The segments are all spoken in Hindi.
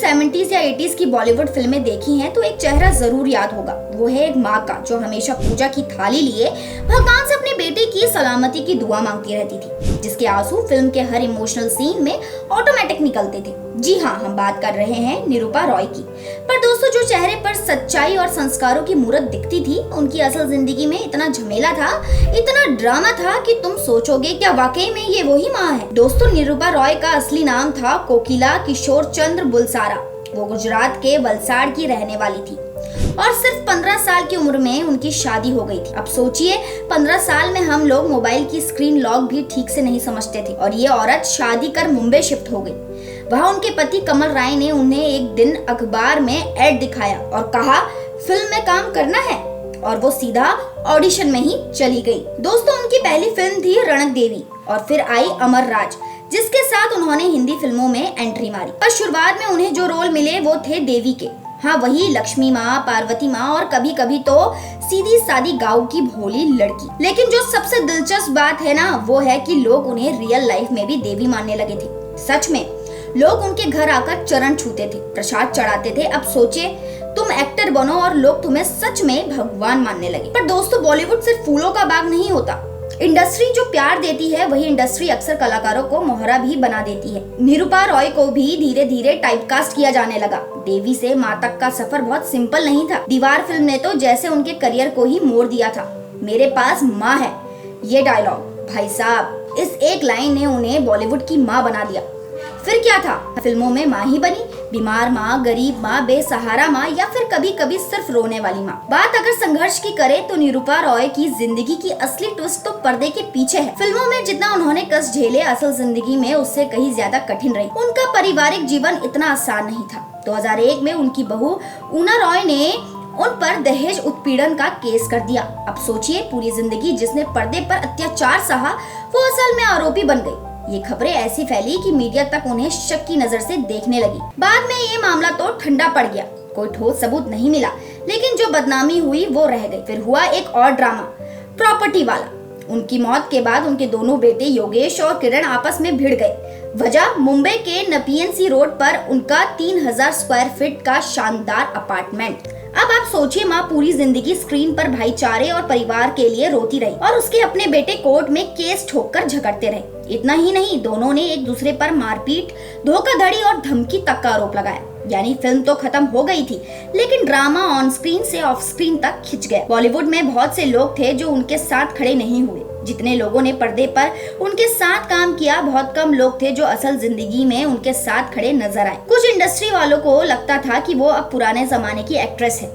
70s या 80s की बॉलीवुड फिल्में देखी हैं तो एक चेहरा जरूर याद होगा। वो है एक माँ का, जो हमेशा पूजा की थाली लिए भगवान से अपने बेटे की सलामती की दुआ मांगती रहती थी, जिसके आंसू फिल्म के हर इमोशनल सीन में ऑटोमेटिक निकलते थे। जी हाँ, हम बात कर रहे हैं निरूपा रॉय की। पर दोस्तों, जो चेहरे पर सच्चाई और संस्कारों की मूरत दिखती थी, उनकी असल जिंदगी में इतना झमेला था, इतना ड्रामा था कि तुम सोचोगे क्या वाकई में ये वही माँ है। दोस्तों, निरूपा रॉय का असली नाम था कोकिला किशोर चंद्र बुलसारा। वो गुजरात के वलसाड़ की रहने वाली थी और सिर्फ 15 साल की उम्र में उनकी शादी हो गई थी। अब सोचिए, 15 साल में हम लोग मोबाइल की स्क्रीन लॉक भी ठीक से नहीं समझते थे और ये औरत शादी कर मुंबई शिफ्ट हो गई। वहाँ उनके पति कमल राय ने उन्हें एक दिन अखबार में एड दिखाया और कहा फिल्म में काम करना है, और वो सीधा ऑडिशन में ही चली गई। दोस्तों, उनकी पहली फिल्म थी रणक देवी और फिर आई अमर राज, जिसके साथ उन्होंने हिंदी फिल्मों में एंट्री मारी। पर शुरुआत में उन्हें जो रोल मिले वो थे देवी के। हाँ, वही लक्ष्मी माँ, पार्वती माँ और कभी कभी तो सीधी सादी गांव की भोली लड़की। लेकिन जो सबसे दिलचस्प बात है ना, वो है कि लोग उन्हें रियल लाइफ में भी देवी मानने लगे थे। सच में लोग उनके घर आकर चरण छूते थे, प्रसाद चढ़ाते थे। अब सोचिए, तुम एक्टर बनो और लोग तुम्हें सच में भगवान मानने लगे। पर दोस्तों, बॉलीवुड सिर्फ फूलों का बाग नहीं होता। इंडस्ट्री जो प्यार देती है, वही इंडस्ट्री अक्सर कलाकारों को मोहरा भी बना देती है। निरूपा रॉय को भी धीरे धीरे टाइपकास्ट किया जाने लगा। देवी से माँ तक का सफर बहुत सिंपल नहीं था। दीवार फिल्म ने तो जैसे उनके करियर को ही मोड़ दिया था। मेरे पास माँ है, ये डायलॉग, भाई साहब, इस एक लाइन ने उन्हें बॉलीवुड की माँ बना दिया। फिर क्या था, फिल्मों में माँ ही बनी, बीमार माँ, गरीब माँ, बेसहारा माँ या फिर कभी कभी सिर्फ रोने वाली माँ। बात अगर संघर्ष की करें तो निरूपा रॉय की जिंदगी की असली ट्विस्ट तो पर्दे के पीछे है। फिल्मों में जितना उन्होंने कष्ट झेले, असल जिंदगी में उससे कहीं ज्यादा कठिन रही। उनका पारिवारिक जीवन इतना आसान नहीं था। 2001 में उनकी बहू ऊना रॉय ने उन पर दहेज उत्पीड़न का केस कर दिया। अब सोचिए, पूरी जिंदगी जिसने पर्दे पर अत्याचार सहा, वो असल में आरोपी बन गई। ये खबरें ऐसी फैली कि मीडिया तक उन्हें शक की नजर से देखने लगी। बाद में ये मामला तो ठंडा पड़ गया, कोई ठोस सबूत नहीं मिला, लेकिन जो बदनामी हुई वो रह गई। फिर हुआ एक और ड्रामा, प्रॉपर्टी वाला। उनकी मौत के बाद उनके दोनों बेटे योगेश और किरण आपस में भिड़ गए। वजह, मुंबई के नपीएनसी रोड पर उनका 3000 स्क्वायर फीट का शानदार अपार्टमेंट। अब आप सोचिए, माँ पूरी जिंदगी स्क्रीन पर भाईचारे और परिवार के लिए रोती रही और उसके अपने बेटे कोर्ट में केस ठोककर झगड़ते रहे। इतना ही नहीं, दोनों ने एक दूसरे पर मारपीट, धोखाधड़ी और धमकी तक का आरोप लगाया। यानी फिल्म तो खत्म हो गई थी, लेकिन ड्रामा ऑन स्क्रीन से ऑफ स्क्रीन तक खिंच गया। बॉलीवुड में बहुत से लोग थे जो उनके साथ खड़े नहीं हुए। जितने लोगों ने पर्दे पर उनके साथ काम किया, बहुत कम लोग थे जो असल जिंदगी में उनके साथ खड़े नजर आए। कुछ इंडस्ट्री वालों को लगता था कि वो अब पुराने जमाने की एक्ट्रेस है,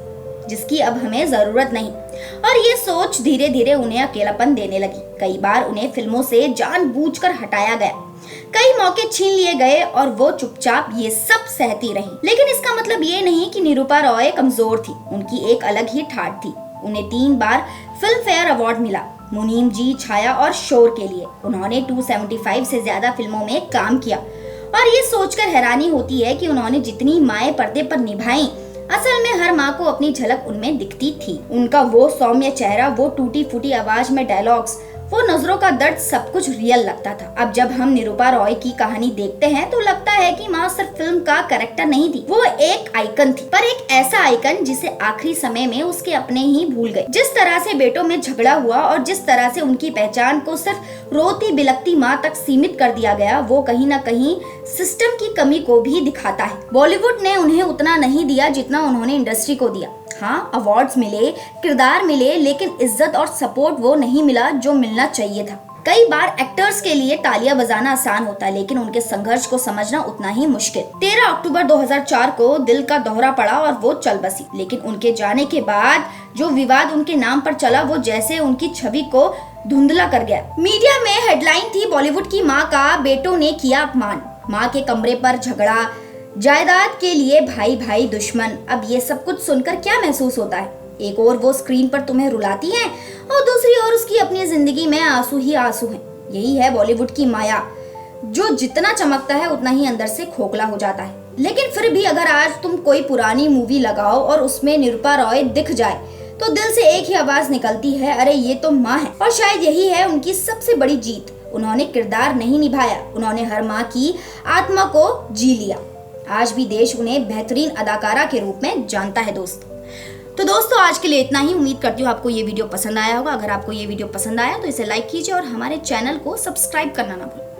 जिसकी अब हमें जरूरत नहीं, और ये सोच धीरे धीरे उन्हें अकेलापन देने लगी। कई बार उन्हें फिल्मों से जानबूझकर हटाया गया, कई मौके छीन लिए गए और वो चुपचाप ये सब सहती रही। लेकिन इसका मतलब ये नहीं कि निरूपा रॉय कमजोर थी। उनकी एक अलग ही ठाठ थी। उन्हें 3 बार फिल्म फेयर अवार्ड मिला, मुनीम जी, छाया और शोर के लिए। उन्होंने 275 से ज्यादा फिल्मों में काम किया और ये सोचकर हैरानी होती है कि उन्होंने जितनी माएं पर्दे पर निभाई, असल में हर माँ को अपनी झलक उनमें दिखती थी। उनका वो सौम्य चेहरा, वो टूटी फूटी आवाज में डायलॉग्स, वो नजरों का दर्द, सब कुछ रियल लगता था। अब जब हम निरूपा रॉय की कहानी देखते हैं तो लगता है कि माँ सिर्फ फिल्म का कैरेक्टर नहीं थी, वो एक आइकन थी, पर एक ऐसा आइकन जिसे आखिरी समय में उसके अपने ही भूल गए। जिस तरह से बेटों में झगड़ा हुआ और जिस तरह से उनकी पहचान को सिर्फ रोती बिलखती माँ तक सीमित कर दिया गया, वो कहीं न कहीं सिस्टम की कमी को भी दिखाता है। बॉलीवुड ने उन्हें उतना नहीं दिया जितना उन्होंने इंडस्ट्री को दिया। हाँ, अवार्ड्स मिले, किरदार मिले, लेकिन इज्जत और सपोर्ट वो नहीं मिला जो मिलना चाहिए था। कई बार एक्टर्स के लिए तालियां बजाना आसान होता है, लेकिन उनके संघर्ष को समझना उतना ही मुश्किल। 13 अक्टूबर 2004 को दिल का दौरा पड़ा और वो चल बसी। लेकिन उनके जाने के बाद जो विवाद उनके नाम पर चला, वो जैसे उनकी छवि को धुंधला कर गया। मीडिया में हेडलाइन थी, बॉलीवुड की माँ का बेटों ने किया अपमान, माँ के कमरे पर झगड़ा, जायदाद के लिए भाई भाई दुश्मन। अब ये सब कुछ सुनकर क्या महसूस होता है? एक और वो स्क्रीन पर तुम्हें रुलाती हैं और दूसरी ओर उसकी अपनी जिंदगी में आंसू ही आंसू हैं। यही है बॉलीवुड की माया, जो जितना चमकता है उतना ही अंदर से खोखला हो जाता है। लेकिन फिर भी अगर आज तुम कोई पुरानी मूवी लगाओ और उसमें निरूपा रॉय दिख जाए तो दिल से एक ही आवाज निकलती है, अरे ये तो माँ है। और शायद यही है उनकी सबसे बड़ी जीत। उन्होंने किरदार नहीं निभाया, उन्होंने हर माँ की आत्मा को जी लिया। आज भी देश उन्हें बेहतरीन अदाकारा के रूप में जानता है दोस्तों। तो दोस्तों आज के लिए इतना ही। उम्मीद करती हूँ आपको ये वीडियो पसंद आया होगा। अगर आपको ये वीडियो पसंद आया तो इसे लाइक कीजिए और हमारे चैनल को सब्सक्राइब करना ना भूलें।